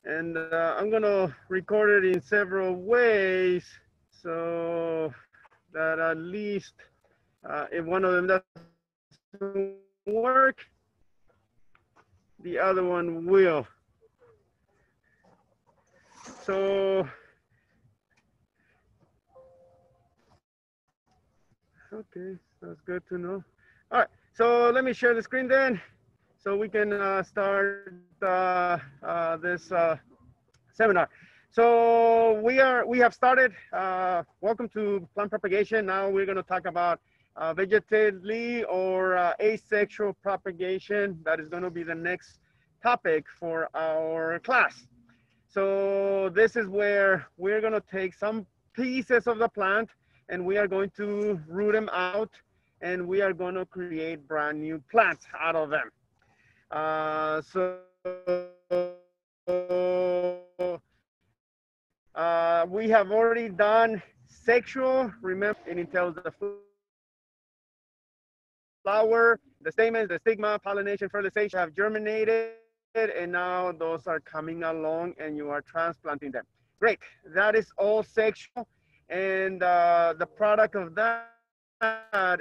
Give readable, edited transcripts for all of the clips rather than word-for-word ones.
and I'm gonna record it in several ways so that at least if one of them doesn't work, the other one will. So, okay, that's good to know. All right, so let me share the screen then, so we can start this seminar. So we have started. Welcome to plant propagation. Now we're going to talk about vegetatively or asexual propagation. That is going to be the next topic for our class. So this is where we're going to take some pieces of the plant and we are going to root them out and we are going to create brand new plants out of them. We have already done sexual. Remember, it entails the flower, the stamens, the stigma, pollination, fertilization have germinated, and now those are coming along and you are transplanting them. Great, that is all sexual, and the product of that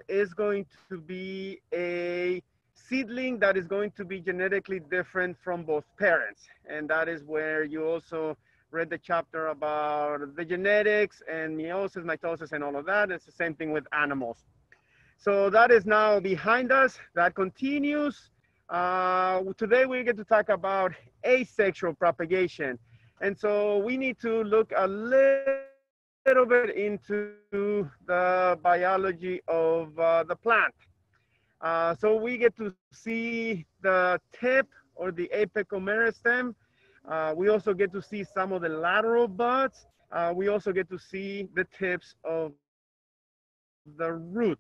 is going to be a seedling that is going to be genetically different from both parents, and that is where you also read the chapter about the genetics and meiosis, mitosis, and all of that. It's the same thing with animals. So that is now behind us. That continues. Today we get to talk about asexual propagation. And so we need to look a little bit into the biology of the plant. So we get to see the tip or the apical meristem. We also get to see some of the lateral buds. We also get to see the tips of the root.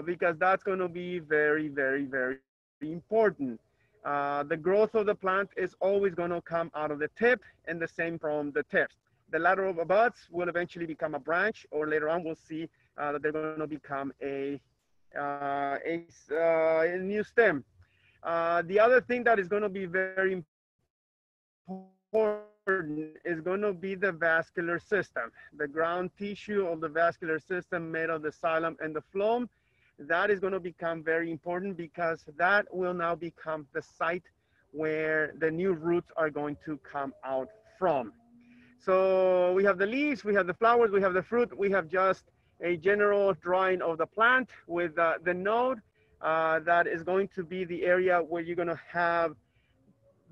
Because that's going to be very, very, very important. The growth of the plant is always going to come out of the tip and the same from the tips. The lateral buds will eventually become a branch, or later on we'll see that they're going to become a new stem. The other thing that is going to be very important is going to be the vascular system, the ground tissue of the vascular system made of the xylem and the phloem. That is going to become very important because that will now become the site where the new roots are going to come out from. So we have the leaves, we have the flowers, we have the fruit, we have just a general drawing of the plant with the node that is going to be the area where you're going to have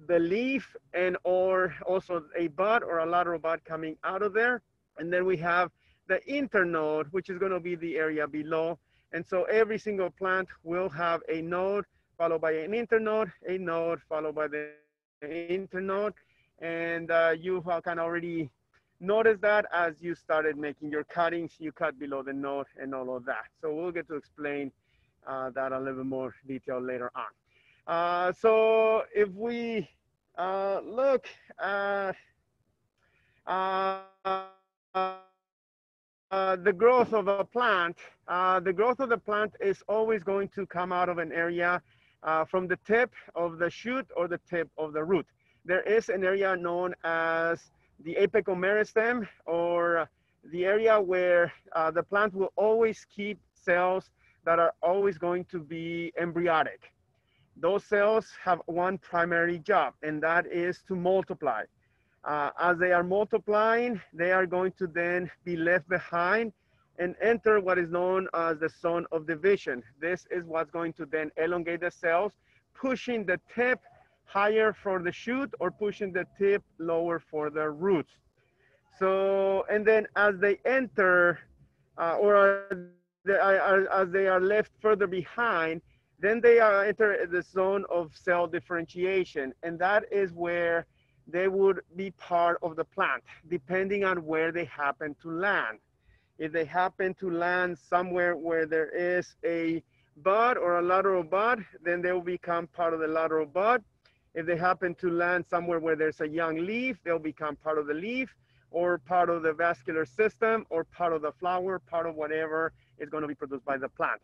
the leaf and or also a bud or a lateral bud coming out of there. And then we have the internode, which is going to be the area below. And so every single plant will have a node followed by an internode, a node followed by the internode. And you can already notice that as you started making your cuttings, you cut below the node and all of that. So we'll get to explain that a little bit more detail later on. So if we look at the growth of a plant, the growth of the plant is always going to come out of an area from the tip of the shoot or the tip of the root. There is an area known as the apical meristem, or the area where the plant will always keep cells that are always going to be embryonic. Those cells have one primary job, and that is to multiply. As they are multiplying, they are going to then be left behind and enter what is known as the zone of division. This is what's going to then elongate the cells, pushing the tip higher for the shoot or pushing the tip lower for the roots. So, and then as they enter as they are left further behind, then they enter the zone of cell differentiation. And that is where they would be part of the plant, depending on where they happen to land. If they happen to land somewhere where there is a bud or a lateral bud, then they will become part of the lateral bud. If they happen to land somewhere where there's a young leaf, they'll become part of the leaf, or part of the vascular system, or part of the flower, part of whatever is going to be produced by the plant.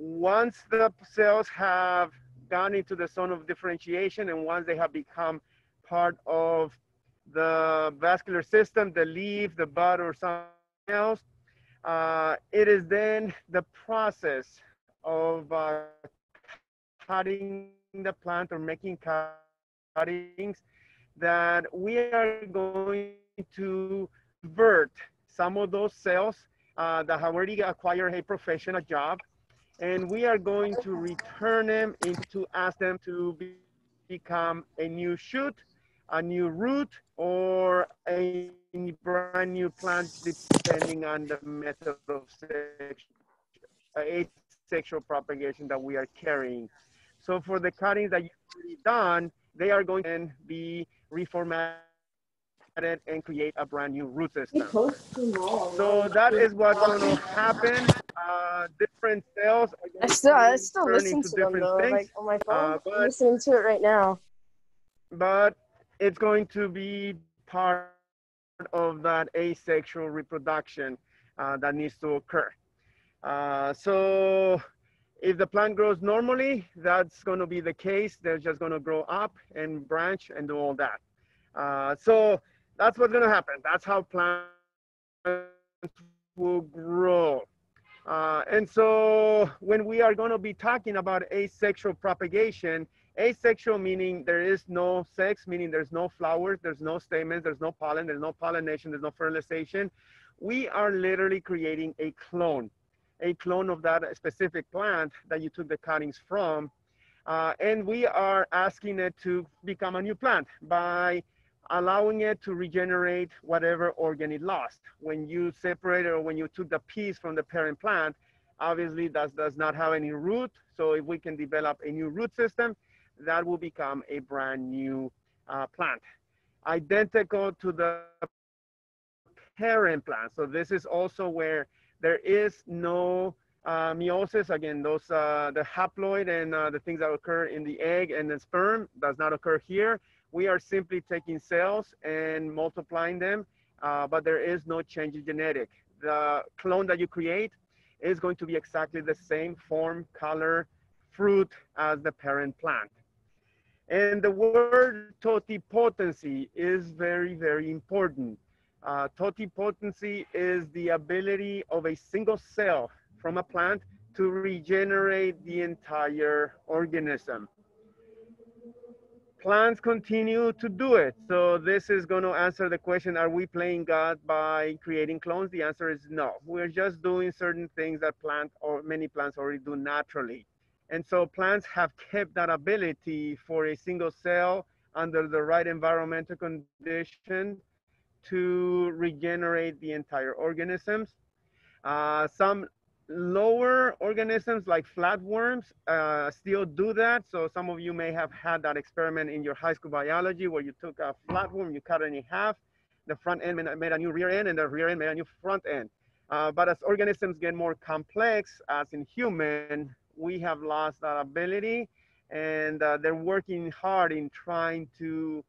once the cells have gone into the zone of differentiation and once they have become part of the vascular system, the leaf, the bud, or something else, it is then the process of cutting the plant or making cuttings that we are going to convert some of those cells that have already acquired a profession, a job, and we are going to return them into ask them to become a new shoot, a new root, or a brand new plant, depending on the method of asexual propagation that we are carrying. So for the cuttings that you've already done, they are going to then be reformatted and create a brand new root system. So that is what's going to happen. Different cells are going I to still turn listen into to them different though, things, like on my phone. I'm but listening to it right now. it's going to be part of that asexual reproduction that needs to occur. So if the plant grows normally, that's going to be the case. They're just going to grow up and branch and do all that. So that's what's going to happen. That's how plants will grow. And so when we are going to be talking about asexual propagation, asexual meaning there is no sex, meaning there's no flowers, there's no stamens, there's no pollen, there's no pollination, there's no fertilization. We are literally creating a clone of that specific plant that you took the cuttings from. And we are asking it to become a new plant by allowing it to regenerate whatever organ it lost. When you separated or when you took the piece from the parent plant, obviously that does not have any root. So if we can develop a new root system, that will become a brand new plant, identical to the parent plant. So this is also where there is no meiosis. Again, those the haploid and the things that occur in the egg and the sperm does not occur here. We are simply taking cells and multiplying them, but there is no change in genetic. The clone that you create is going to be exactly the same form, color, fruit as the parent plant. And the word totipotency is very, very important. Totipotency is the ability of a single cell from a plant to regenerate the entire organism. Plants continue to do it. So this is going to answer the question, are we playing God by creating clones? The answer is no. We're just doing certain things that plant or many plants already do naturally. And so plants have kept that ability for a single cell under the right environmental conditions to regenerate the entire organisms. Some lower organisms like flatworms still do that. So some of you may have had that experiment in your high school biology where you took a flatworm, you cut it in half, the front end made a new rear end and the rear end made a new front end. But as organisms get more complex, as in human, we have lost that ability, and they're working hard in trying to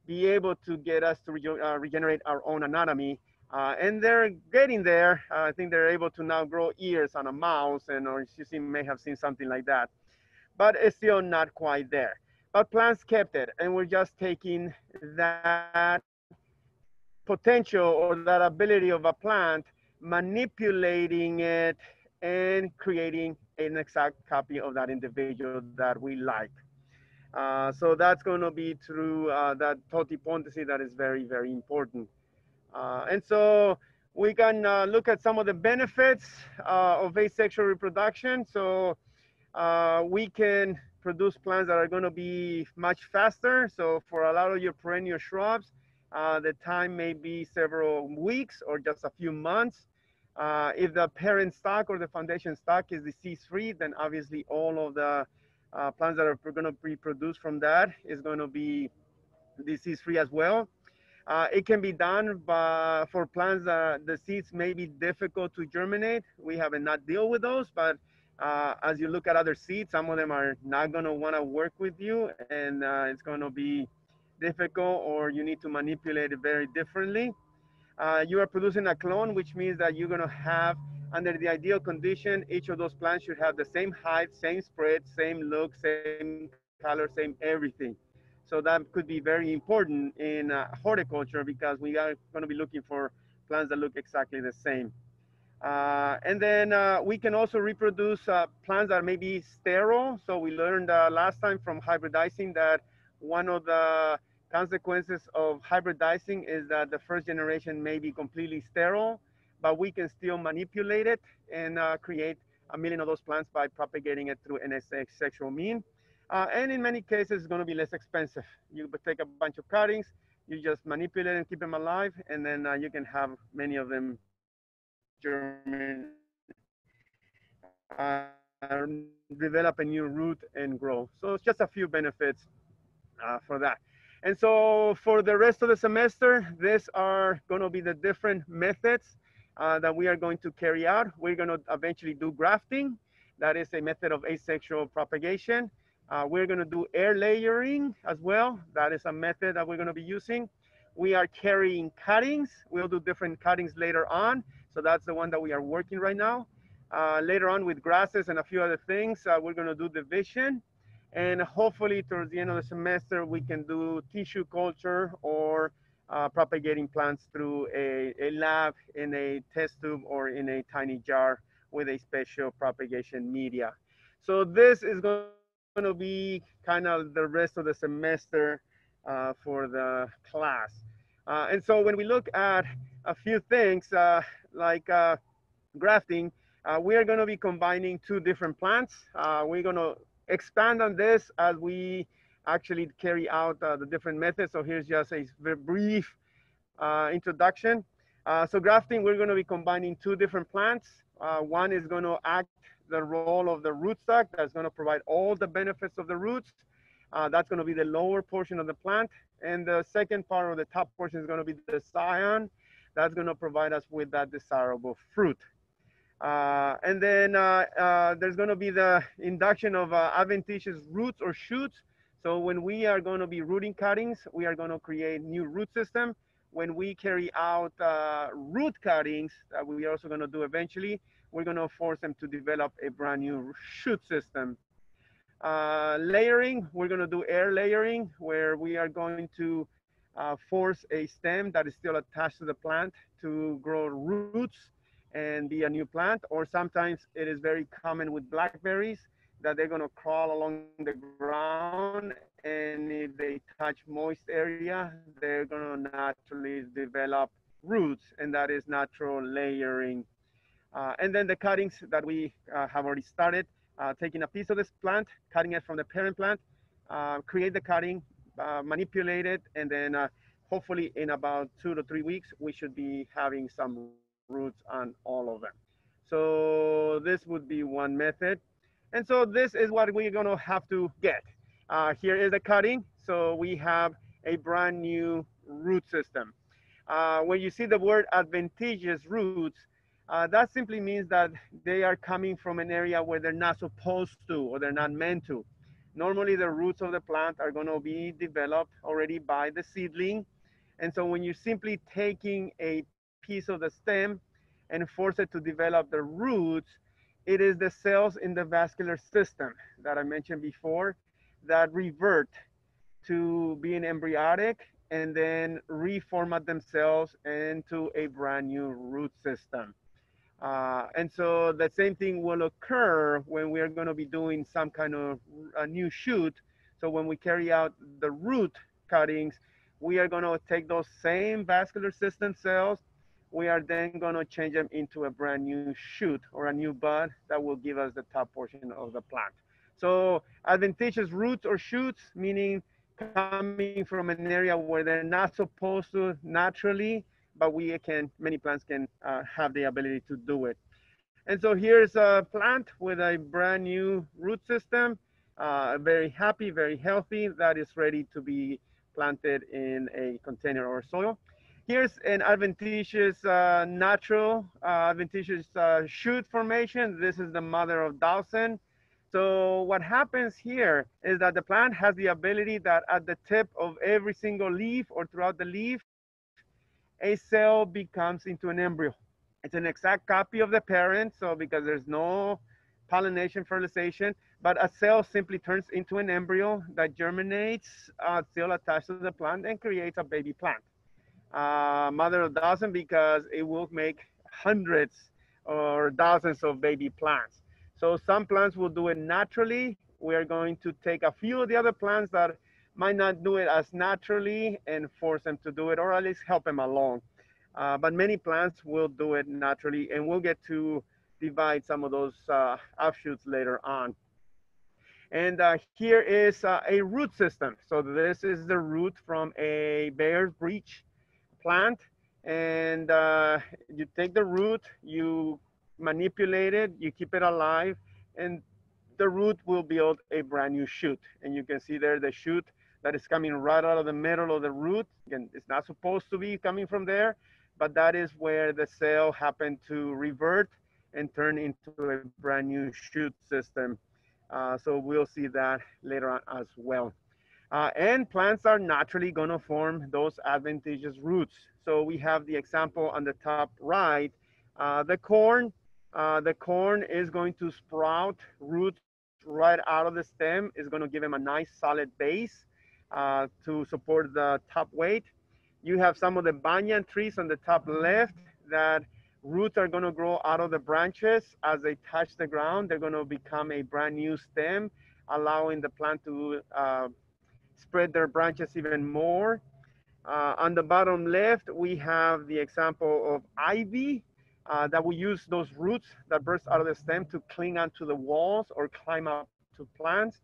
be able to get us to regenerate our own anatomy. And they're getting there. I think they're able to now grow ears on a mouse, and or you may have seen something like that. But it's still not quite there. But plants kept it, and we're just taking that potential or that ability of a plant, manipulating it, and creating an exact copy of that individual that we like. So that's going to be through that totipotency that is very, very important. And so we can look at some of the benefits of asexual reproduction. So we can produce plants that are going to be much faster. So for a lot of your perennial shrubs, the time may be several weeks or just a few months. If the parent stock or the foundation stock is disease-free, then obviously all of the plants that are going to be produced from that is going to be disease-free as well. It can be done for plants that the seeds may be difficult to germinate. We have not deal with those, but as you look at other seeds, some of them are not going to want to work with you, and it's going to be difficult, or you need to manipulate it very differently. You are producing a clone, which means that you're going to have Under the ideal condition, each of those plants should have the same height, same spread, same look, same color, same everything. So that could be very important in horticulture because we are going to be looking for plants that look exactly the same. And then we can also reproduce plants that may be sterile. So we learned last time from hybridizing that one of the consequences of hybridizing is that the first generation may be completely sterile, but we can still manipulate it and create a million of those plants by propagating it through an asexual mean. And in many cases, it's going to be less expensive. You take a bunch of cuttings, you just manipulate and keep them alive, and then you can have many of them develop a new root and grow. So it's just a few benefits for that. And so for the rest of the semester, these are going to be the different methods that we are going to carry out. We're going to eventually do grafting. That is a method of asexual propagation. We're going to do air layering as well. That is a method that we're going to be using. We are carrying cuttings. We'll do different cuttings later on. So that's the one that we are working right now. Later on with grasses and a few other things, we're going to do division. And hopefully towards the end of the semester, we can do tissue culture or propagating plants through a lab in a test tube or in a tiny jar with a special propagation media. So this is going to be kind of the rest of the semester for the class. And so when we look at a few things like grafting, we are going to be combining two different plants. We're going to expand on this as we actually carry out the different methods. So here's just a very brief introduction. So grafting, we're going to be combining two different plants. One is going to act the role of the rootstock that's going to provide all the benefits of the roots. That's going to be the lower portion of the plant. And the second part or the top portion is going to be the scion. That's going to provide us with that desirable fruit. And then there's going to be the induction of adventitious roots or shoots. So when we are going to be rooting cuttings, we are going to create new root system. When we carry out root cuttings, that we are also going to do eventually, we're going to force them to develop a brand new shoot system. Layering, we're going to do air layering, where we are going to force a stem that is still attached to the plant to grow roots and be a new plant. Or sometimes it is very common with blackberries that they're going to crawl along the ground, and if they touch moist area, they're going to naturally develop roots, and that is natural layering. And then the cuttings that we have already started, taking a piece of this plant, cutting it from the parent plant, create the cutting, manipulate it, and then hopefully in about 2 to 3 weeks, we should be having some roots on all of them. So this would be one method. And so this is what we're going to have to get. Here is the cutting. So we have a brand new root system. When you see the word adventitious roots, that simply means that they are coming from an area where they're not supposed to or they're not meant to. Normally, the roots of the plant are going to be developed already by the seedling. And so when you're simply taking a piece of the stem and force it to develop the roots, it is the cells in the vascular system that I mentioned before that revert to being embryonic and then reformat themselves into a brand new root system. And so the same thing will occur when we are going to be doing some kind of a new shoot. So when we carry out the root cuttings, we are going to take those same vascular system cells. We are then going to change them into a brand new shoot or a new bud that will give us the top portion of the plant. So adventitious roots or shoots, meaning coming from an area where they're not supposed to naturally, but many plants can have the ability to do it. And so here's a plant with a brand new root system, very happy, very healthy, that is ready to be planted in a container or soil. Here's an adventitious natural adventitious shoot formation. This is the mother of Dawson. So what happens here is that the plant has the ability that at the tip of every single leaf or throughout the leaf, a cell becomes into an embryo. It's an exact copy of the parent, so because there's no pollination, fertilization, but a cell simply turns into an embryo that germinates, still attached to the plant, and creates a baby plant. Mother doesn't, because it will make hundreds or thousands of baby plants. So some plants will do it naturally. We are going to take a few of the other plants that might not do it as naturally and force them to do it, or at least help them along. But many plants will do it naturally, and we'll get to divide some of those offshoots later on. And here is a root system. So this is the root from a bear's breech plant. And you take the root, you manipulate it, you keep it alive, and the root will build a brand new shoot. And you can see there the shoot that is coming right out of the middle of the root. Again, it's not supposed to be coming from there, but that is where the cell happened to revert and turn into a brand new shoot system. So we'll see that later on as well. And plants are naturally going to form those adventitious roots. So we have the example on the top right, the corn. The corn is going to sprout roots right out of the stem. Is going to give them a nice solid base to support the top weight. You have some of the banyan trees on the top left that roots are going to grow out of the branches. As they touch the ground, they're going to become a brand new stem, allowing the plant to spread their branches even more. On the bottom left, we have the example of ivy that will use those roots that burst out of the stem to cling onto the walls or climb up to plants.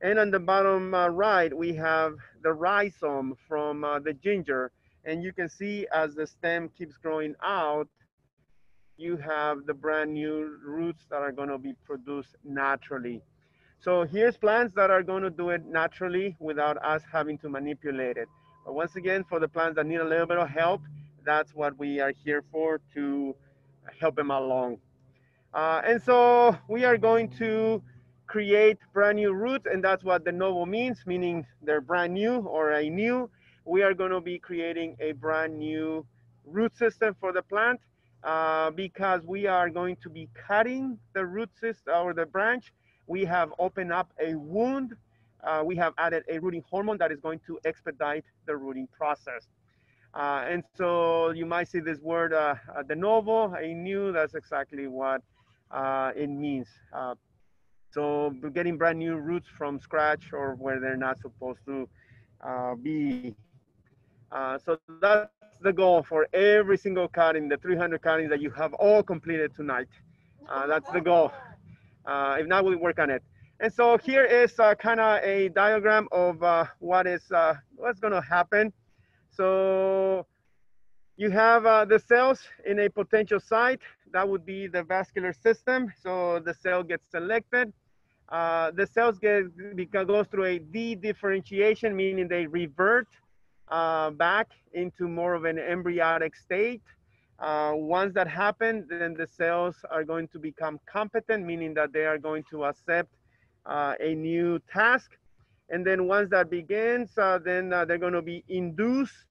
And on the bottom right, we have the rhizome from the ginger. And you can see as the stem keeps growing out, you have the brand new roots that are going to be produced naturally. So here's plants that are going to do it naturally without us having to manipulate it. But once again, for the plants that need a little bit of help, that's what we are here for, to help them along. And so we are going to create brand new roots, and that's what de novo means, meaning they're brand new or a new. We are going to be creating a brand new root system for the plant because we are going to be cutting the root system or the branch. We have opened up a wound. We have added a rooting hormone that is going to expedite the rooting process. And so you might see this word de novo, a new. That's exactly what it means. So we're getting brand new roots from scratch or where they're not supposed to be. So that's the goal for every single cutting, the 300 cuttings that you have all completed tonight. That's the goal. If not, we'll work on it. And so here is kind of a diagram of what's going to happen. So you have the cells in a potential site. That would be the vascular system. So the cell gets selected. The cells goes through a de-differentiation, meaning they revert back into more of an embryonic state. Once that happens, then the cells are going to become competent, meaning that they are going to accept a new task. And then once that begins, then they're going to be induced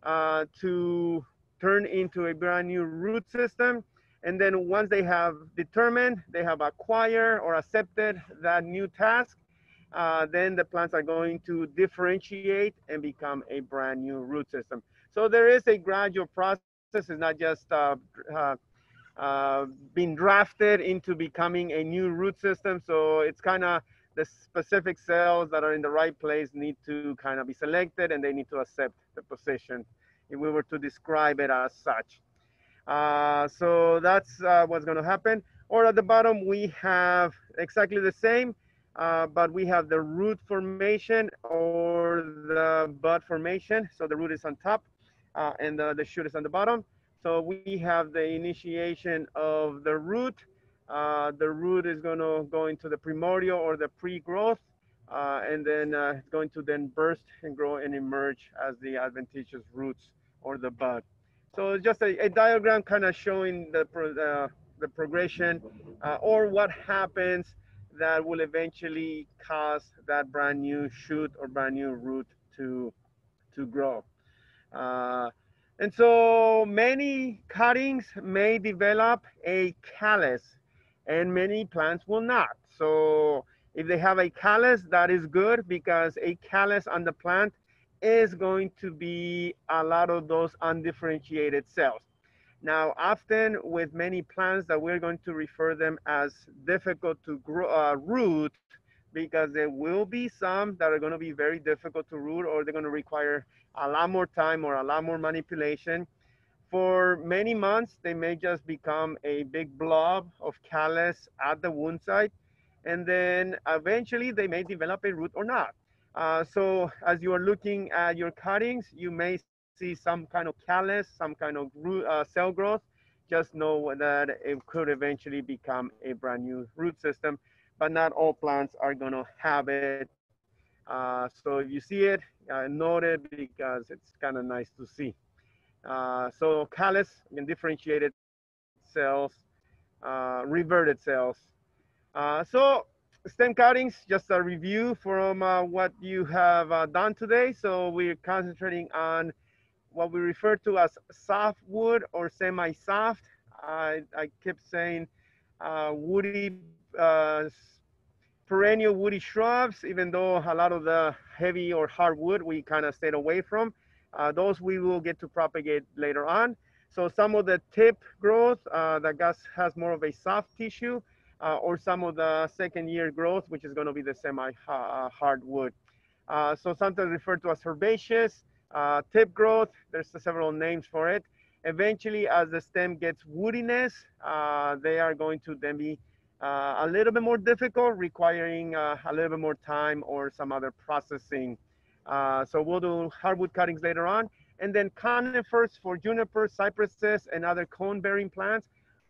to turn into a brand new root system. And then once they have determined, they have acquired or accepted that new task, then the plants are going to differentiate and become a brand new root system. So there is a gradual process. It's not just being drafted into becoming a new root system. So it's kind of the specific cells that are in the right place need to kind of be selected, and they need to accept the position if we were to describe it as such. So that's what's going to happen. Or at the bottom, we have exactly the same, but we have the root formation or the bud formation. So the root is on top and the shoot is on the bottom. So we have the initiation of the root. The root is going to go into the primordial or the pre-growth, and then it's going to then burst and grow and emerge as the adventitious roots or the bud. So it's just a diagram kind of showing the progression or what happens that will eventually cause that brand new shoot or brand new root to grow. Uh, And so many cuttings may develop a callus and many plants will not. So if they have a callus, that is good because a callus on the plant is going to be a lot of those undifferentiated cells. Now, often with many plants that we're going to refer them as difficult to grow, root, because there will be some that are going to be very difficult to root or they're going to require a lot more time or a lot more manipulation. For many months, they may just become a big blob of callus at the wound site, and then eventually they may develop a root or not. So as you are looking at your cuttings, you may see some kind of callus, some kind of root, cell growth. Just know that it could eventually become a brand new root system, but not all plants are going to have it. So if you see it, note it because it's kind of nice to see. So callus, again, differentiated cells, reverted cells. So stem cuttings, just a review from what you have done today. So we're concentrating on what we refer to as softwood or semi-soft. I kept saying woody, perennial woody shrubs, even though a lot of the heavy or hardwood we kind of stayed away from. Those we will get to propagate later on. So some of the tip growth that has more of a soft tissue, or some of the second year growth, which is going to be the semi-hardwood. So sometimes referred to as herbaceous, tip growth. There's several names for it. Eventually, as the stem gets woodiness, they are going to then be a little bit more difficult, requiring a little bit more time or some other processing. So we'll do hardwood cuttings later on. And then conifers for junipers, cypresses, and other cone-bearing plants.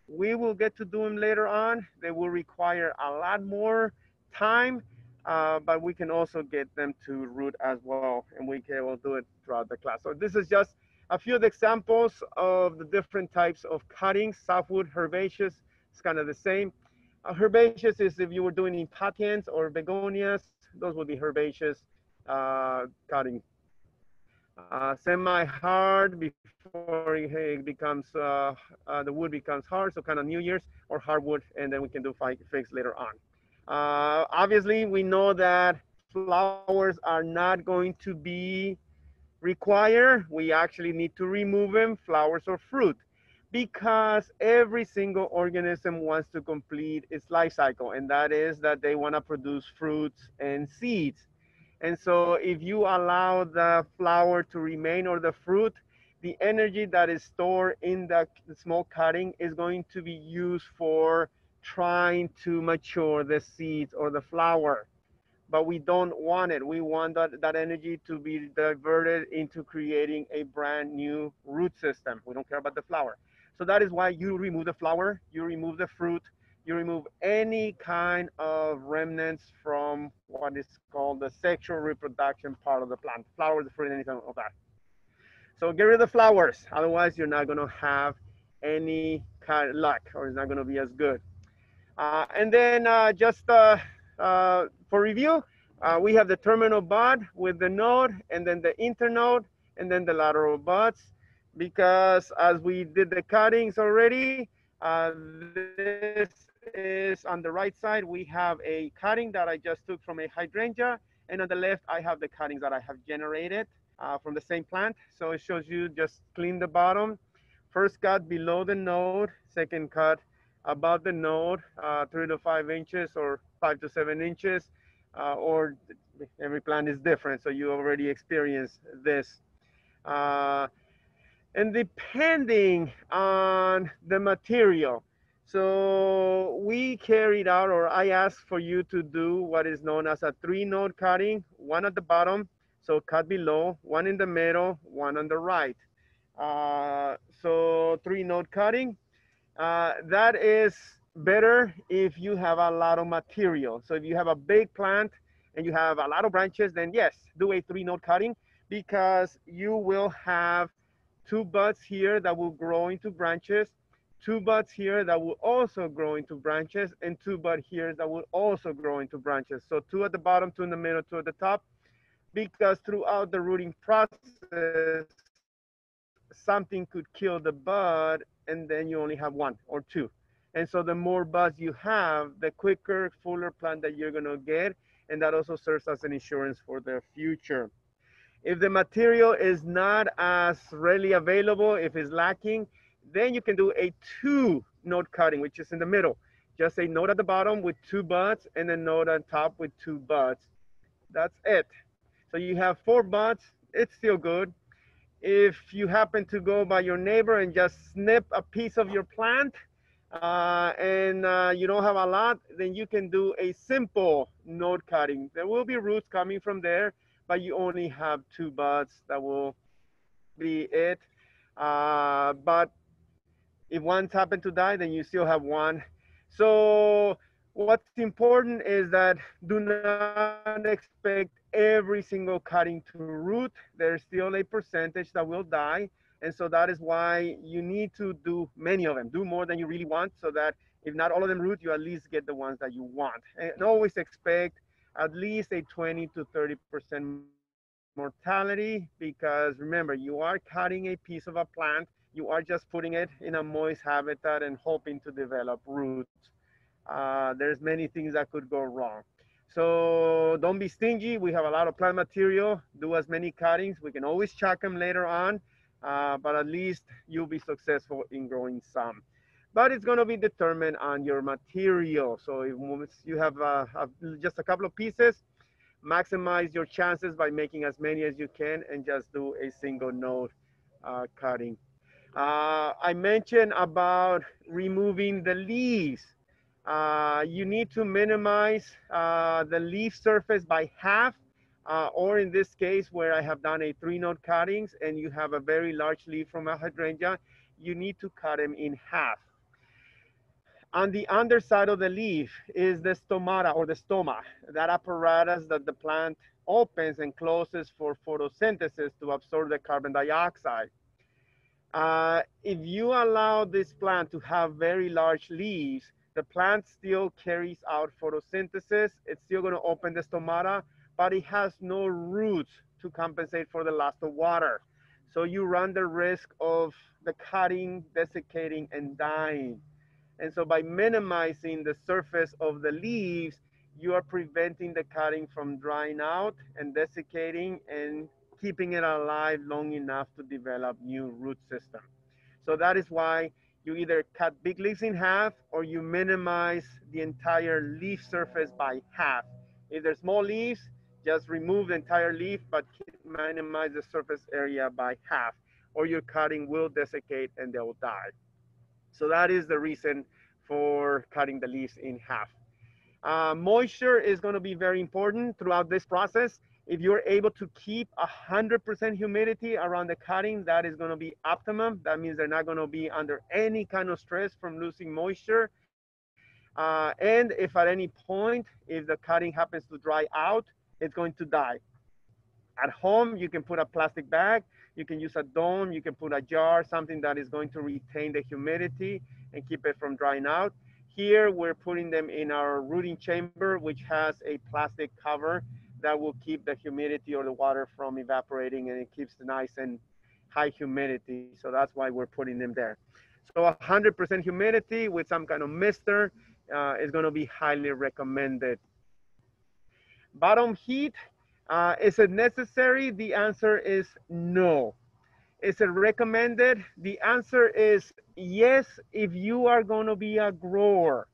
We will get to do them later on. They will require a lot more time, but we can also get them to root as well, and will do it throughout the class. So this is just a few of the examples of the different types of cuttings. Softwood, herbaceous, it's kind of the same. Herbaceous is if you were doing impatiens or begonias, those would be herbaceous cutting. Semi-hard before it becomes, the wood becomes hard, so kind of New Year's, or hardwood, and then we can do figs later on. Obviously, we know that flowers are not going to be required. We actually need to remove them, flowers or fruit, because every single organism wants to complete its life cycle, and that is that they want to produce fruits and seeds. And so if you allow the flower to remain or the fruit, the energy that is stored in the small cutting is going to be used for trying to mature the seeds or the flower. But we don't want it. We want that energy to be diverted into creating a brand new root system. We don't care about the flower. So that is why you remove the flower, you remove the fruit, you remove any kind of remnants from what is called the sexual reproduction part of the plant, flowers, the fruit, anything of that. So get rid of the flowers. Otherwise, you're not going to have any kind of luck, or it's not going to be as good. And then just for review, we have the terminal bud with the node, and then the internode, and then the lateral buds. Because as we did the cuttings already, this is on the right side, we have a cutting that I just took from a hydrangea, and on the left, I have the cuttings that I have generated from the same plant. So it shows you just clean the bottom. First cut below the node, second cut above the node, 3 to 5 inches or 5 to 7 inches, or every plant is different. So you already experienced this. Uh, and depending on the material, so we carried out, or I asked for you to do what is known as a 3-node cutting, one at the bottom, so cut below, one in the middle, one on the right. So 3-node cutting, that is better if you have a lot of material. So if you have a big plant and you have a lot of branches, then yes, do a 3-node cutting, because you will have 2 buds here that will grow into branches, 2 buds here that will also grow into branches, and 2 buds here that will also grow into branches. So 2 at the bottom, 2 in the middle, 2 at the top, because throughout the rooting process, something could kill the bud and then you only have one or two. And so the more buds you have, the quicker, fuller plant that you're gonna get. And that also serves as an insurance for the future. If the material is not as readily available, if it's lacking, then you can do a two node cutting, which is in the middle. Just a node at the bottom with two buds and a node on top with two buds. That's it. So you have four buds, it's still good. If you happen to go by your neighbor and just snip a piece of your plant and you don't have a lot, then you can do a simple node cutting. There will be roots coming from there, but you only have two buds. That will be it. But if one's happened to die, then you still have one. So what's important is that do not expect every single cutting to root. There's still a percentage that will die. And so that is why you need to do many of them. Do more than you really want so that if not all of them root, you at least get the ones that you want. And always expect at least a 20 to 30% mortality because remember, you are cutting a piece of a plant. You are just putting it in a moist habitat and hoping to develop roots. There's many things that could go wrong. So don't be stingy. We have a lot of plant material. Do as many cuttings. We can always check them later on, but at least you'll be successful in growing some. But it's going to be determined on your material. So if you have just a couple of pieces, maximize your chances by making as many as you can and just do a single node cutting. I mentioned about removing the leaves. You need to minimize the leaf surface by half, or in this case where I have done a 3-node cuttings and you have a very large leaf from a hydrangea, you need to cut them in half. On the underside of the leaf is the stomata or the stoma, that apparatus that the plant opens and closes for photosynthesis to absorb the carbon dioxide. If you allow this plant to have very large leaves, the plant still carries out photosynthesis. It's still going to open the stomata, but it has no roots to compensate for the loss of water. So you run the risk of the cutting, desiccating, and dying. And so by minimizing the surface of the leaves, you are preventing the cutting from drying out and desiccating and keeping it alive long enough to develop new root system. So that is why you either cut big leaves in half or you minimize the entire leaf surface by half. If there's small leaves, just remove the entire leaf, but minimize the surface area by half, or your cutting will desiccate and they'll die. So that is the reason for cutting the leaves in half. Moisture is going to be very important throughout this process. If you're able to keep 100% humidity around the cutting, that is going to be optimum. That means they're not going to be under any kind of stress from losing moisture. And if at any point, if the cutting happens to dry out, it's going to die. At home, you can put a plastic bag, you can use a dome, you can put a jar, something that is going to retain the humidity and keep it from drying out. Here, we're putting them in our rooting chamber, which has a plastic cover that will keep the humidity or the water from evaporating, and it keeps nice and high humidity. So that's why we're putting them there. So 100% humidity with some kind of mister is going to be highly recommended. Bottom heat, is it necessary? The answer is no. Is it recommended? The answer is yes, if you are going to be a grower.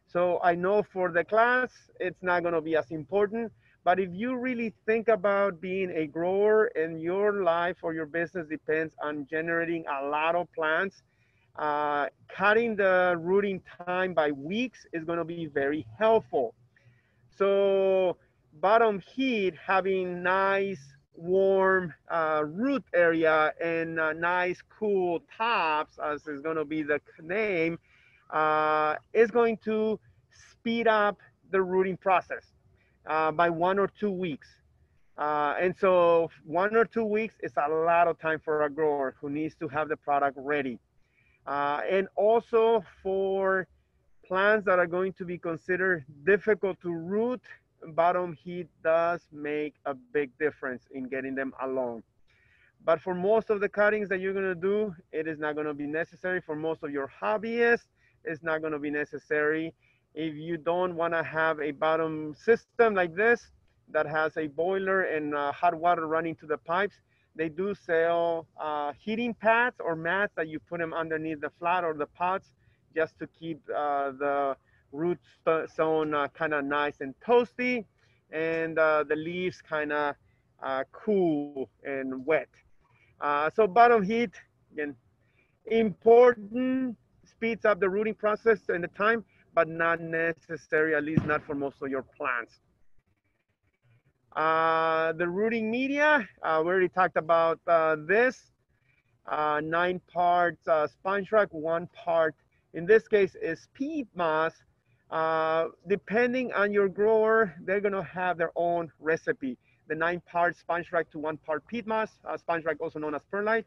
So I know for the class, it's not going to be as important, but if you really think about being a grower and your life or your business depends on generating a lot of plants, cutting the rooting time by weeks is going to be very helpful. So bottom heat, having nice warm root area and nice cool tops, as is going to be the name, is going to speed up the rooting process by 1 or 2 weeks. And so 1 or 2 weeks is a lot of time for a grower who needs to have the product ready. And also for plants that are going to be considered difficult to root, bottom heat does make a big difference in getting them along. But for most of the cuttings that you're going to do, it is not going to be necessary. For most of your hobbyists, it's not going to be necessary. If you don't want to have a bottom system like this that has a boiler and hot water running to the pipes, they do sell heating pads or mats that you put them underneath the flat or the pots just to keep the root zone kind of nice and toasty, and the leaves kind of cool and wet. So bottom heat, again, important, speeds up the rooting process and the time, but not necessary, at least not for most of your plants. The rooting media, we already talked about this. 9 parts sponge rock, 1 part, in this case, is peat moss. Depending on your grower, they're going to have their own recipe. The 9 parts sponge rock to 1 part peat moss, sponge rock also known as perlite.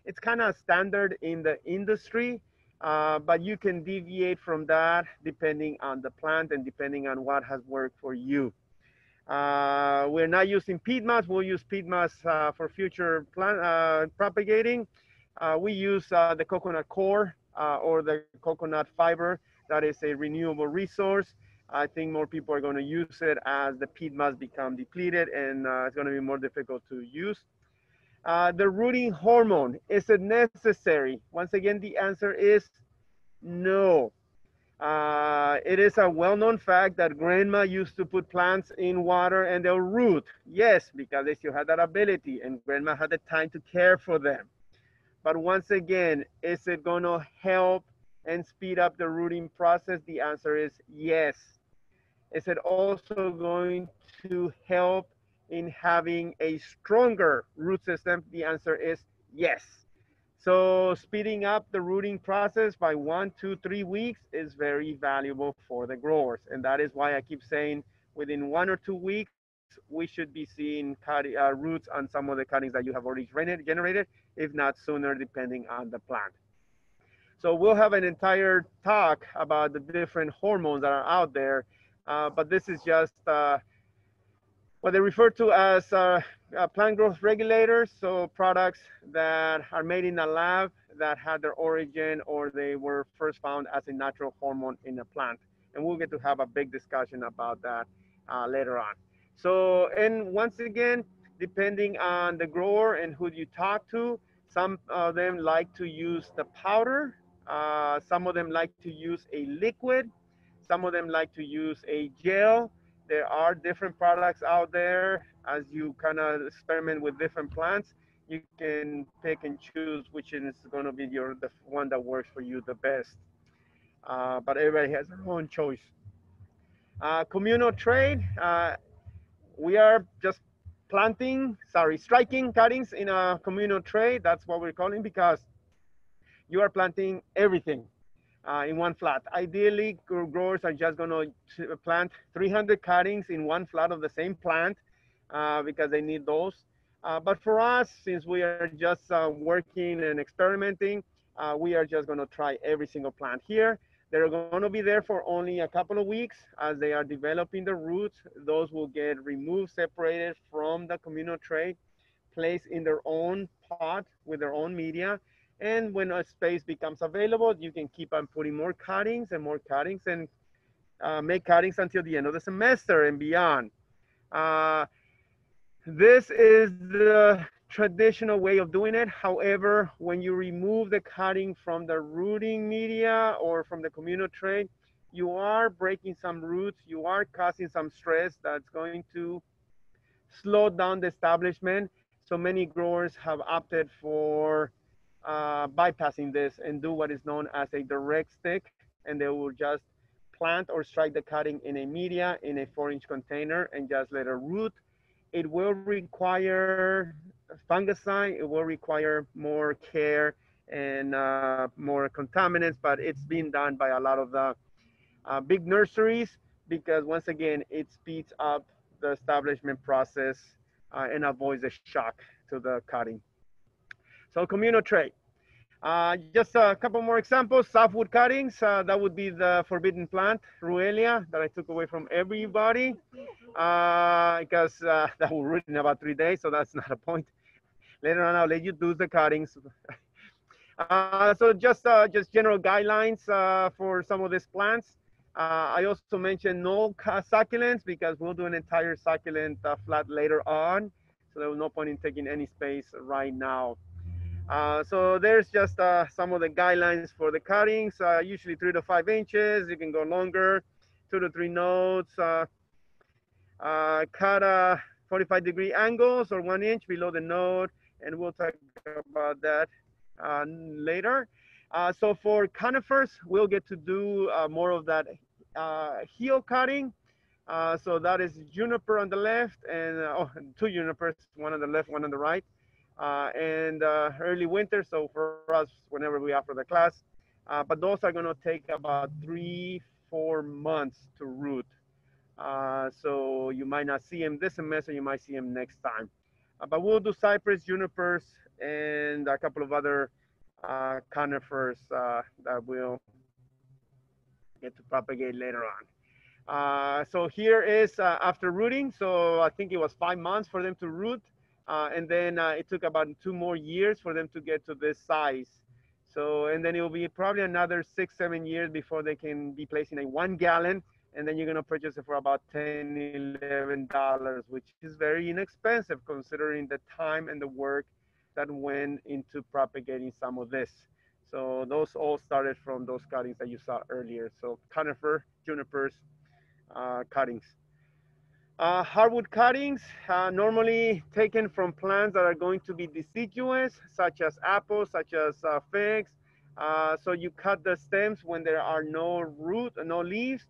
It's kind of standard in the industry, but you can deviate from that depending on the plant and depending on what has worked for you. We're not using peat moss. We'll use peat moss for future plant propagating. We use the coconut core or the coconut fiber. That is a renewable resource. I think more people are going to use it as the peat moss become depleted, and it's going to be more difficult to use. The rooting hormone, is it necessary? Once again, the answer is no. It is a well-known fact that grandma used to put plants in water and they'll root. Yes, because they still had that ability and grandma had the time to care for them. But once again, is it going to help and speed up the rooting process? The answer is yes. Is it also going to help in having a stronger root system? The answer is yes. So speeding up the rooting process by 1, 2, 3 weeks is very valuable for the growers. And that is why I keep saying within 1 or 2 weeks, we should be seeing roots on some of the cuttings that you have already generated, if not sooner, depending on the plant. So we'll have an entire talk about the different hormones that are out there, but this is just what they refer to as plant growth regulators, so products that are made in a lab that had their origin or they were first found as a natural hormone in a plant. And we'll get to have a big discussion about that later on. So, and once again, depending on the grower and who you talk to, some of them like to use the powder, some of them like to use a liquid, some of them like to use a gel. There are different products out there. As you kind of experiment with different plants, you can pick and choose which is going to be the one that works for you the best. But everybody has their own choice. Communal trade, we are just striking cuttings in a communal tray. That's what we're calling, because you are planting everything in one flat. Ideally, growers are just going to plant 300 cuttings in one flat of the same plant because they need those. But for us, since we are just working and experimenting, we are just going to try every single plant here. They're going to be there for only a couple of weeks as they are developing the roots. Those will get removed, separated from the communal tray, placed in their own pot with their own media. And when a space becomes available, you can keep on putting more cuttings and make cuttings until the end of the semester and beyond. This is the traditional way of doing it. However, when you remove the cutting from the rooting media or from the communal tray, you are breaking some roots. You are causing some stress that's going to slow down the establishment. So many growers have opted for bypassing this and do what is known as a direct stick, and they will just plant or strike the cutting in a media in a 4-inch container and just let it root. It will require fungicide, it will require more care and more contaminants, but it's being done by a lot of the big nurseries because once again, it speeds up the establishment process and avoids the shock to the cutting. So communal tray. Just a couple more examples. Softwood cuttings, that would be the forbidden plant, Ruelia, that I took away from everybody because that will root in about 3 days, so that's not a point. Later on, I'll let you do the cuttings. So just general guidelines for some of these plants. I also mentioned no succulents because we'll do an entire succulent flat later on. So there was no point in taking any space right now. So there's just some of the guidelines for the cuttings, usually 3 to 5 inches. You can go longer, 2 to 3 nodes. Cut 45-degree angles or 1 inch below the node, and we'll talk about that later. So for conifers, we'll get to do more of that heel cutting. So that is juniper on the left, and two junipers, one on the left, one on the right, and early winter. So for us, whenever we offer the class, but those are going to take about 3-4 months to root. So you might not see them this semester, you might see them next time. But we'll do cypress, junipers, and a couple of other conifers that we'll get to propagate later on. So here is after rooting. So I think it was 5 months for them to root. And then it took about 2 more years for them to get to this size. So, and then it will be probably another 6-7 years before they can be placed in a 1 gallon. And then you're going to purchase it for about $10-11, which is very inexpensive considering the time and the work that went into propagating some of this. So those all started from those cuttings that you saw earlier. So conifer, junipers, cuttings. Hardwood cuttings, normally taken from plants that are going to be deciduous, such as apples, such as figs. So you cut the stems when there are no root, no leaves.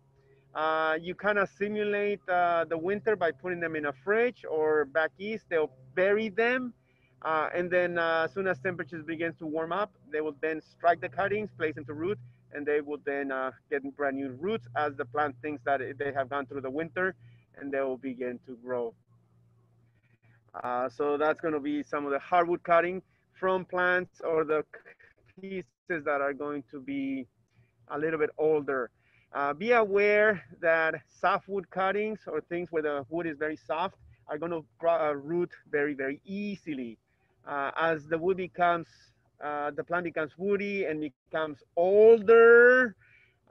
You kind of simulate the winter by putting them in a fridge, or back east, they'll bury them. And then as soon as temperatures begin to warm up, they will then strike the cuttings, place them to root, and they will then get brand new roots as the plant thinks that they have gone through the winter, and they will begin to grow. So that's going to be some of the hardwood cutting from plants, or the pieces that are going to be a little bit older. Be aware that softwood cuttings, or things where the wood is very soft, are going to root very, very easily. As the wood becomes, the plant becomes woody and becomes older,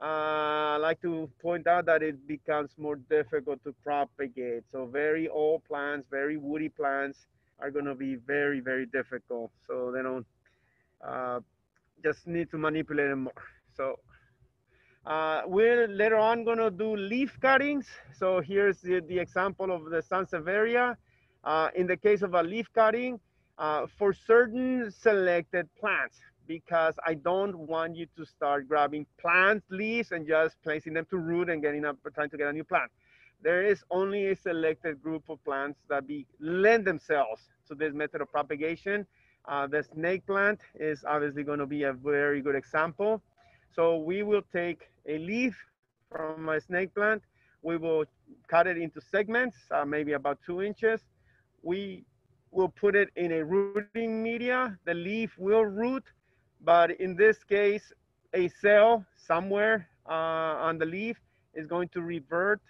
I like to point out that it becomes more difficult to propagate. So very old plants, very woody plants are going to be very, very difficult. So they don't, uh, just need to manipulate them more. So we're later on going to do leaf cuttings. So here's the example of the Sansevieria. In the case of a leaf cutting, for certain selected plants, because I don't want you to start grabbing plant leaves and just placing them to root and trying to get a new plant. There is only a selected group of plants that lend themselves to this method of propagation. The snake plant is obviously going to be a very good example. So we will take a leaf from my snake plant. We will cut it into segments, maybe about 2 inches. We will put it in a rooting media. The leaf will root, but in this case, a cell somewhere on the leaf is going to revert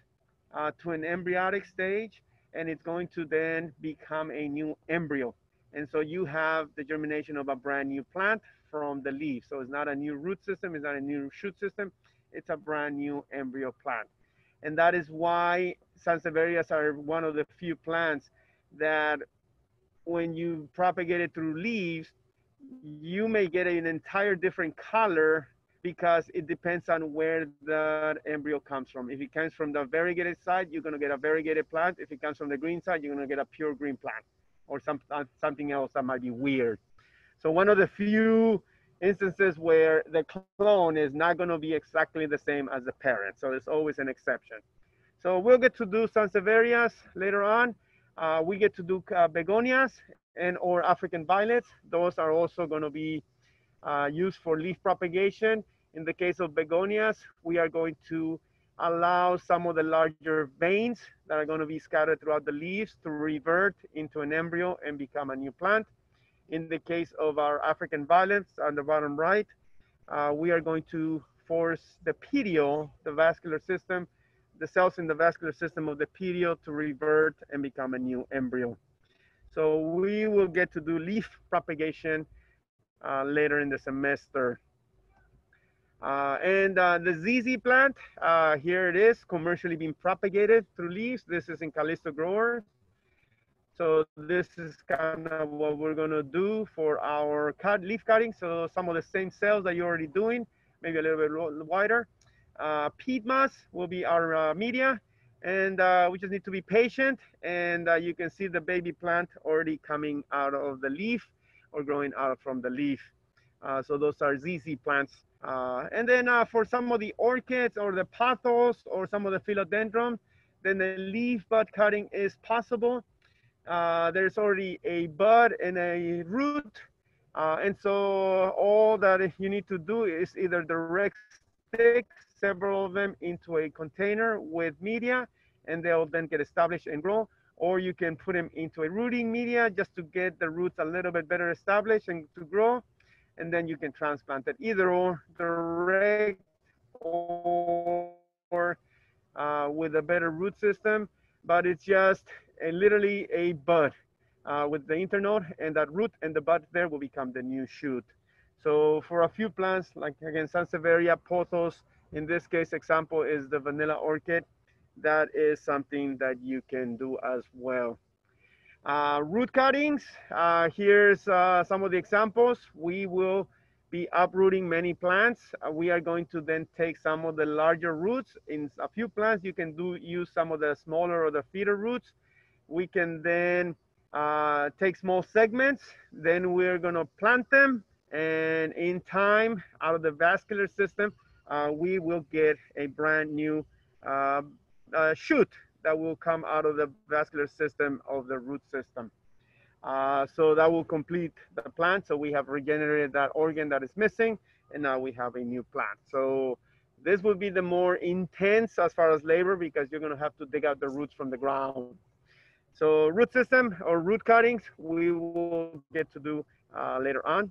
to an embryonic stage, and it's going to then become a new embryo. And so you have the germination of a brand new plant from the leaf. So it's not a new root system, it's not a new shoot system, it's a brand new embryo plant. And that is why Sansevierias are one of the few plants that when you propagate it through leaves, you may get an entire different color because it depends on where that embryo comes from. If it comes from the variegated side, you're going to get a variegated plant. If it comes from the green side, you're going to get a pure green plant, or something else that might be weird. So one of the few instances where the clone is not going to be exactly the same as the parent. So there's always an exception. So we'll get to do Sansevierias later on. We get to do begonias and or African violets. Those are also going to be used for leaf propagation. In the case of begonias, we are going to allow some of the larger veins that are going to be scattered throughout the leaves to revert into an embryo and become a new plant. In the case of our African violets on the bottom right, we are going to force the petiole, the vascular system, the cells in the vascular system of the petiole to revert and become a new embryo. So we will get to do leaf propagation later in the semester. And the ZZ plant, here it is, commercially being propagated through leaves. This is in Callisto growers. So this is kind of what we're gonna do for our leaf cutting. So some of the same cells that you're already doing, maybe a little bit wider. Peat moss will be our media, and we just need to be patient. And you can see the baby plant already coming out of the leaf or growing out from the leaf. So those are ZZ plants. And then for some of the orchids or the pothos or some of the philodendron, then the leaf bud cutting is possible. There's already a bud and a root. And so all that you need to do is either direct stick several of them into a container with media, and they'll then get established and grow. Or you can put them into a rooting media just to get the roots a little bit better established and to grow. And then you can transplant it either or direct or with a better root system, but it's just literally a bud with the internode, and that root and the bud there will become the new shoot. So for a few plants, like again, Sansevieria, pothos, in this case example is the vanilla orchid, that is something that you can do as well. Root cuttings, here's some of the examples. We will be uprooting many plants. We are going to then take some of the larger roots. In a few plants, you can use some of the smaller or the feeder roots. We can then take small segments, then we're gonna plant them, and in time, out of the vascular system, we will get a brand new uh, shoot that will come out of the vascular system of the root system. So that will complete the plant. So we have regenerated that organ that is missing, and now we have a new plant. So this will be the more intense as far as labor because you're gonna have to dig out the roots from the ground. So root system or root cuttings, we will get to do later on.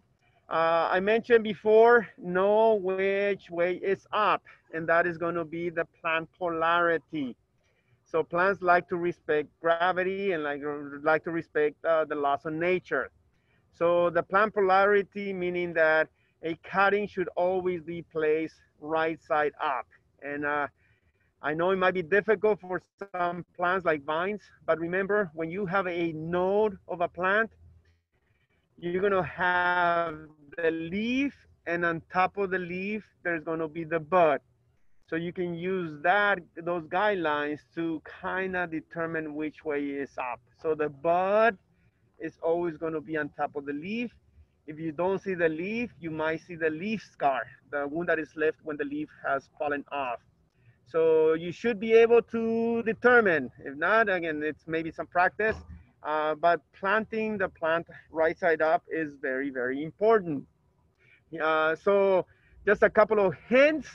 I mentioned before, know which way is up, and that is going to be the plant polarity. So plants like to respect gravity and like to respect the laws of nature. So the plant polarity, meaning that a cutting should always be placed right side up. And I know it might be difficult for some plants like vines, but remember when you have a node of a plant, you're gonna have the leaf, and on top of the leaf, there's gonna be the bud. So you can use those guidelines to kind of determine which way is up. So the bud is always going to be on top of the leaf. If you don't see the leaf, you might see the leaf scar, the wound that is left when the leaf has fallen off. So you should be able to determine. If not, again, it's maybe some practice. But planting the plant right side up is very, very important. So just a couple of hints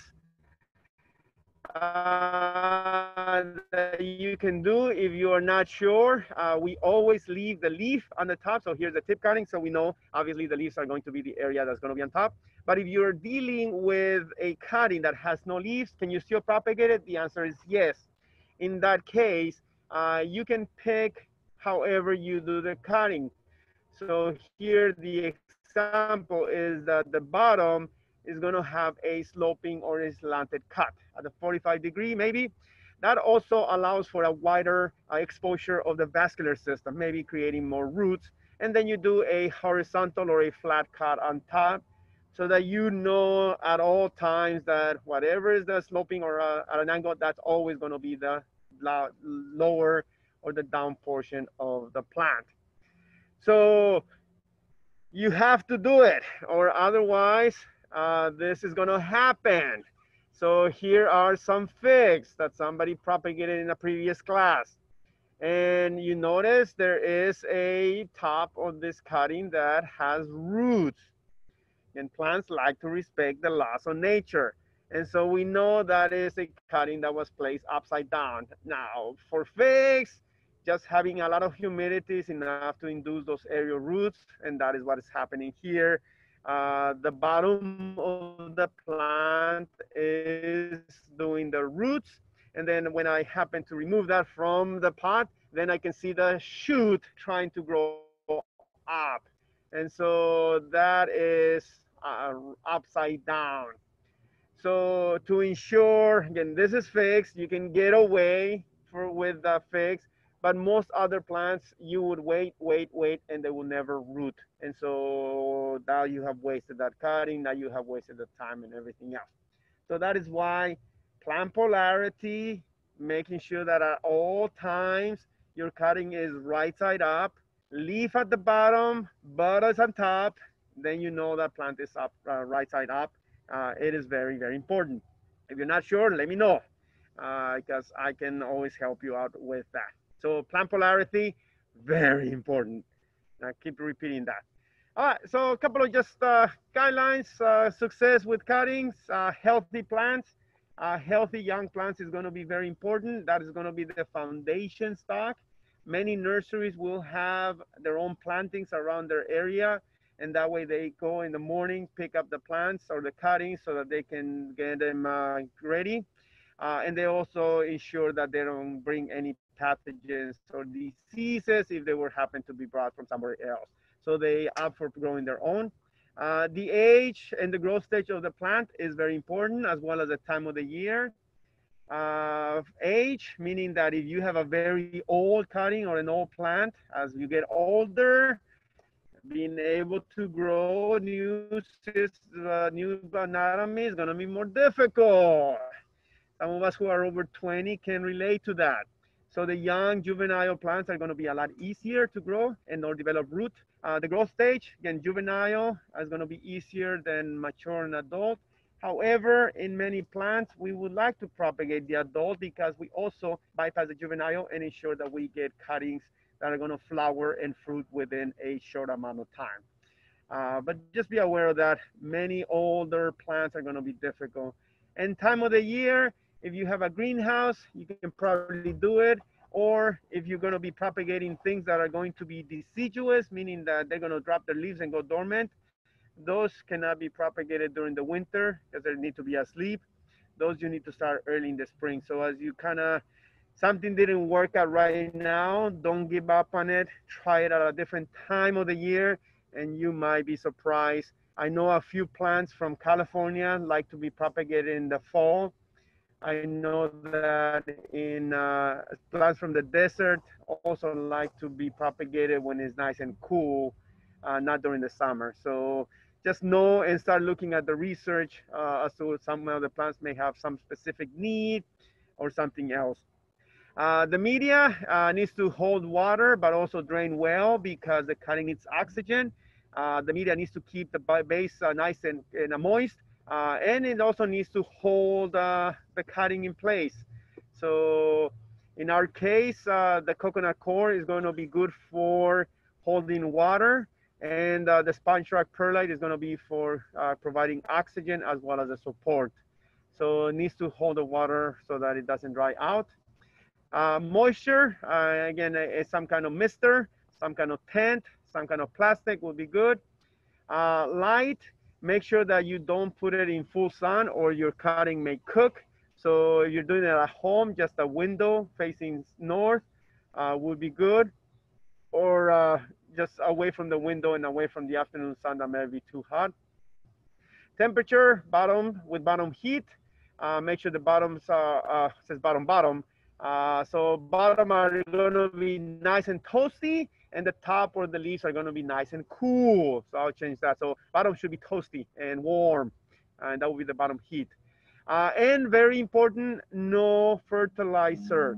that you can do if you are not sure. We always leave the leaf on the top. So here's the tip cutting. So we know obviously the leaves are going to be the area that's going to be on top. But if you're dealing with a cutting that has no leaves, can you still propagate it? The answer is yes. In that case, you can pick however you do the cutting. So here the example is that the bottom is going to have a sloping or a slanted cut at the 45-degree maybe. That also allows for a wider exposure of the vascular system, maybe creating more roots. And then you do a horizontal or a flat cut on top so that you know at all times that whatever is the sloping or at an angle, that's always going to be the lower or the down portion of the plant. So you have to do it, or otherwise this is going to happen. So here are some figs that somebody propagated in a previous class. And you notice there is a top of this cutting that has roots. And plants like to respect the laws of nature. And so we know that is a cutting that was placed upside down. Now, for figs, just having a lot of humidity is enough to induce those aerial roots, and that is what is happening here. The bottom of the plant is doing the roots, and then when I happen to remove that from the pot, then I can see the shoot trying to grow up. And so that is upside down. So to ensure, again, this is fixed, you can get away with the fix, but most other plants, you would wait, and they will never root. And so now you have wasted that cutting, now you have wasted the time and everything else. So that is why plant polarity, making sure that at all times your cutting is right side up, leaf at the bottom, buds on top, then you know that plant is up, right side up. It is very, very important. If you're not sure, let me know because I can always help you out with that. So plant polarity, very important. I keep repeating that. All right, so a couple of just guidelines, success with cuttings, healthy plants, healthy young plants is going to be very important. That is going to be the foundation stock. Many nurseries will have their own plantings around their area, and that way they go in the morning, pick up the plants or the cuttings so that they can get them ready. And they also ensure that they don't bring any pathogens or diseases if they were happen to be brought from somewhere else. So they opt for growing their own. The age and the growth stage of the plant is very important, as well as the time of the year. Age, meaning that if you have a very old cutting or an old plant, as you get older, being able to grow new anatomy is going to be more difficult. Some of us who are over 20 can relate to that. So the young juvenile plants are going to be a lot easier to grow and or develop root. The growth stage, again, juvenile is going to be easier than mature and adult. However, in many plants, we would like to propagate the adult because we also bypass the juvenile and ensure that we get cuttings that are going to flower and fruit within a short amount of time. But just be aware of that. Many older plants are going to be difficult. And time of the year, if you have a greenhouse, you can probably do it. Or if you're going to be propagating things that are going to be deciduous, meaning that they're going to drop their leaves and go dormant, those cannot be propagated during the winter because they need to be asleep. Those you need to start early in the spring. So as you kind of, something didn't work out right now, don't give up on it. Try it at a different time of the year and you might be surprised. I know a few plants from California like to be propagated in the fall. I know that in plants from the desert also like to be propagated when it's nice and cool, not during the summer. So just know and start looking at the research as to some of the plants may have some specific need or something else. The media needs to hold water, but also drain well because the cutting needs oxygen. The media needs to keep the base nice and moist, and it also needs to hold the cutting in place. So in our case, the coconut core is going to be good for holding water, and the sponge rock perlite is going to be for providing oxygen as well as a support. So it needs to hold the water so that it doesn't dry out. Moisture, again, some kind of mister, some kind of tent, some kind of plastic will be good. Light, make sure that you don't put it in full sun or your cutting may cook. So if you're doing it at home, just a window facing north would be good, or just away from the window and away from the afternoon sun that may be too hot. Temperature, bottom with bottom heat. Make sure the bottoms says bottom. So bottom are going to be nice and toasty, and the top or the leaves are going to be nice and cool. So I'll change that. So bottom should be toasty and warm, and that will be the bottom heat. And very important, no fertilizer,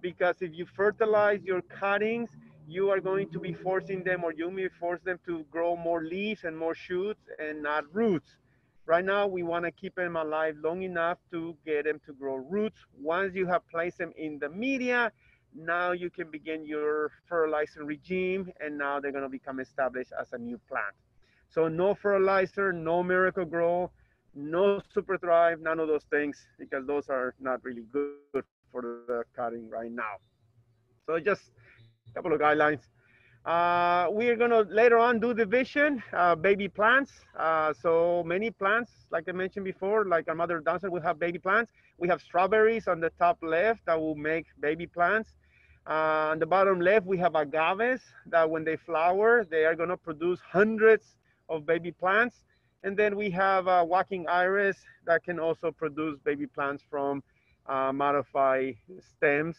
because if you fertilize your cuttings, you are going to be forcing them, or you may force them to grow more leaves and more shoots and not roots. Right now, we want to keep them alive long enough to get them to grow roots. Once you have placed them in the media, now you can begin your fertilizing regime, and now they're going to become established as a new plant. So no fertilizer, no miracle grow, no super thrive, none of those things, because those are not really good for the cutting right now. So just a couple of guidelines. We are gonna later on do division, baby plants. So many plants, like I mentioned before, like our mother downstairs, we have baby plants. We have strawberries on the top left that will make baby plants. On the bottom left, we have agaves that when they flower, they are going to produce hundreds of baby plants. And then we have walking iris that can also produce baby plants from modified stems.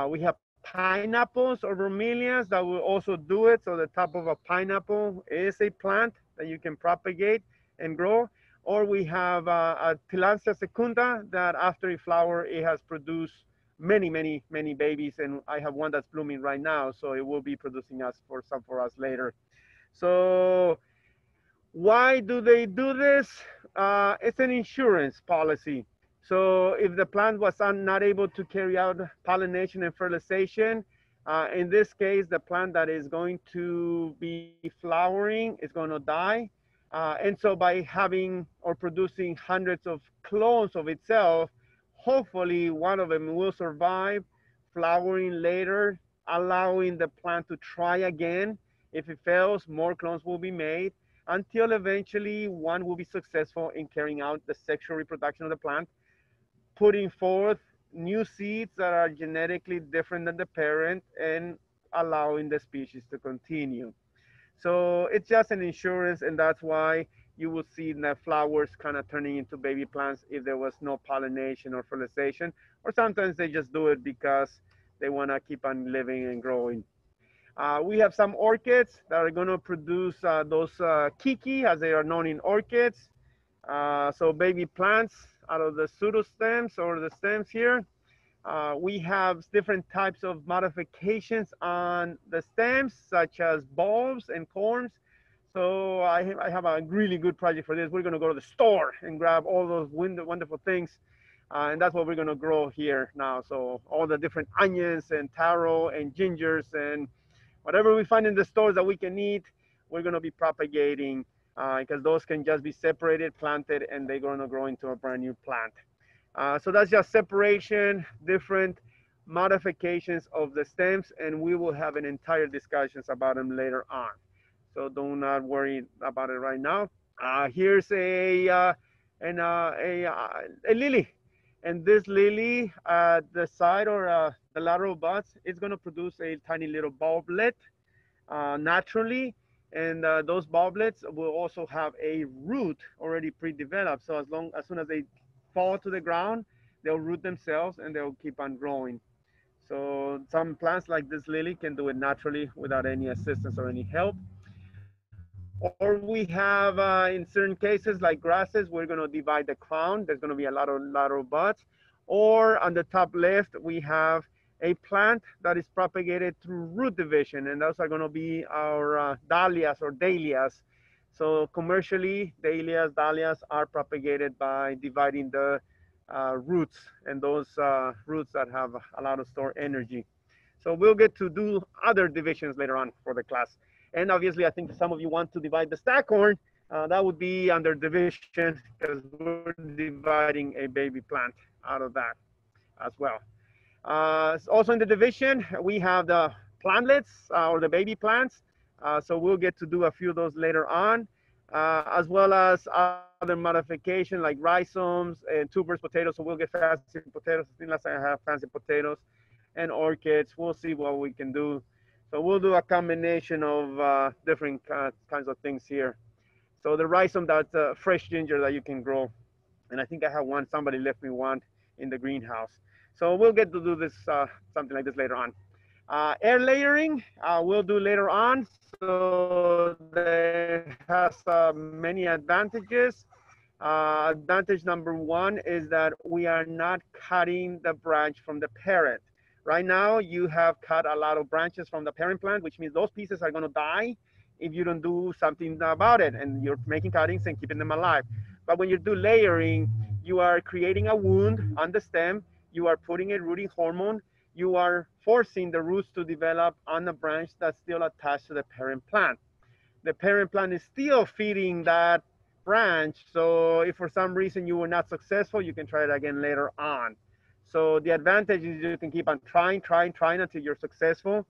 We have pineapples or bromeliads that will also do it. So the top of a pineapple is a plant that you can propagate and grow. Or we have a Tillandsia secunda that after it flower, it has produced many, many, many babies. And I have one that's blooming right now. So it will be producing us for some for us later. So why do they do this? It's an insurance policy. So if the plant was not able to carry out pollination and fertilization, in this case, the plant that is going to be flowering is going to die. And so by having or producing hundreds of clones of itself, hopefully one of them will survive, flowering later, allowing the plant to try again. If it fails, more clones will be made until eventually one will be successful in carrying out the sexual reproduction of the plant, putting forth new seeds that are genetically different than the parent and allowing the species to continue. So it's just an insurance, and that's why you will see the flowers kind of turning into baby plants if there was no pollination or fertilization, or sometimes they just do it because they want to keep on living and growing. We have some orchids that are going to produce those kiki, as they are known in orchids. So baby plants out of the pseudostems or the stems here. We have different types of modifications on the stems, such as bulbs and corms. So I have a really good project for this. We're going to go to the store and grab all those wonderful things. And that's what we're going to grow here now. So all the different onions and taro and gingers and whatever we find in the stores that we can eat, we're going to be propagating because those can just be separated, planted, and they're going to grow into a brand new plant. So that's just separation, different modifications of the stems, and we will have an entire discussions about them later on. So do not worry about it right now. Here's a lily, and this lily at the side or the lateral buds is going to produce a tiny little bulblet naturally, and those bulblets will also have a root already pre-developed. So as soon as they fall to the ground, they'll root themselves and they'll keep on growing. So some plants like this lily can do it naturally without any assistance or any help. Or we have, in certain cases like grasses, we're going to divide the crown. There's going to be a lot of lateral buds. Or on the top left, we have a plant that is propagated through root division, and those are going to be our dahlias or dahlias. So commercially, dahlias are propagated by dividing the roots, and those roots that have a lot of stored energy. So we'll get to do other divisions later on for the class. And obviously, I think some of you want to divide the staghorn. That would be under division because we're dividing a baby plant out of that as well. Also in the division, we have the plantlets or the baby plants. So we'll get to do a few of those later on, as well as other modifications like rhizomes and tuberous potatoes. So we'll get fancy potatoes. I think last time I have fancy potatoes and orchids. We'll see what we can do. So we'll do a combination of different kinds of things here. So the rhizome, that's fresh ginger that you can grow. And I think I have one, somebody left me one in the greenhouse. So we'll get to do this, something like this later on. Air layering, we'll do later on. So that has many advantages. Advantage number one is that we are not cutting the branch from the parent. Right now, you have cut a lot of branches from the parent plant, which means those pieces are going to die if you don't do something about it, and you're making cuttings and keeping them alive. But when you do layering, you are creating a wound on the stem, you are putting a rooting hormone, you are forcing the roots to develop on a branch that's still attached to the parent plant. The parent plant is still feeding that branch, so if for some reason you were not successful, you can try it again later on. So the advantage is you can keep on trying until you're successful.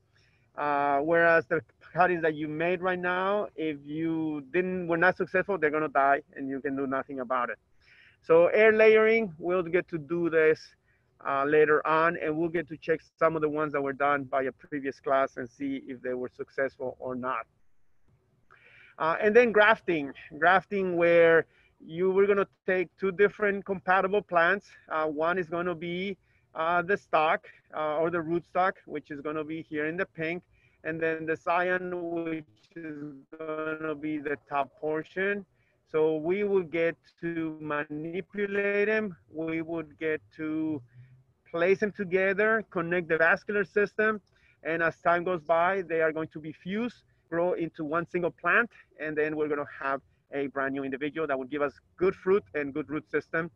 Whereas the cuttings that you made right now, if you were not successful, they're gonna die and you can do nothing about it. So air layering, we'll get to do this later on, and we'll get to check some of the ones that were done by a previous class and see if they were successful or not. And then grafting where you were going to take two different compatible plants. One is going to be the stock or the rootstock, which is going to be here in the pink, and then the scion, which is going to be the top portion. So we would get to manipulate them. We would get to place them together, connect the vascular system, and as time goes by, they are going to be fused, grow into one single plant, and then we're going to have a brand new individual that will give us good fruit and good root system.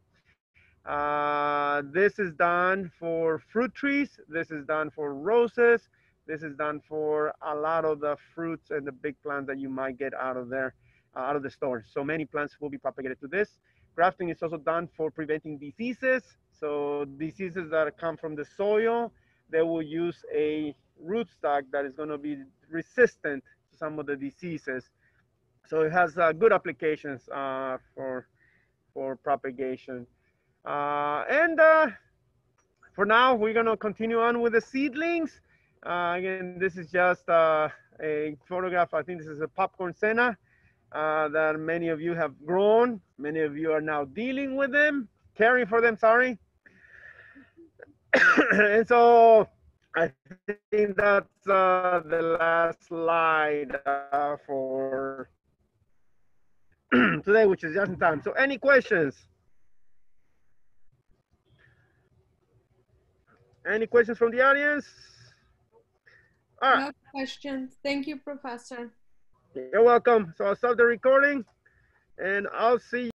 This is done for fruit trees. This is done for roses. This is done for a lot of the fruits and the big plants that you might get out of there, out of the store. So many plants will be propagated to this. Grafting is also done for preventing diseases. So diseases that come from the soil, they will use a rootstock that is going to be resistant to some of the diseases. So it has good applications for propagation. And for now, we're going to continue on with the seedlings. Again, this is just a photograph. I think this is a popcorn senna that many of you have grown. Many of you are now dealing with them, caring for them, sorry. And so I think that's the last slide for today, which is just in time. So any questions? Any questions from the audience? All right. No questions. Thank you, Professor. You're welcome. So I'll stop the recording and I'll see you.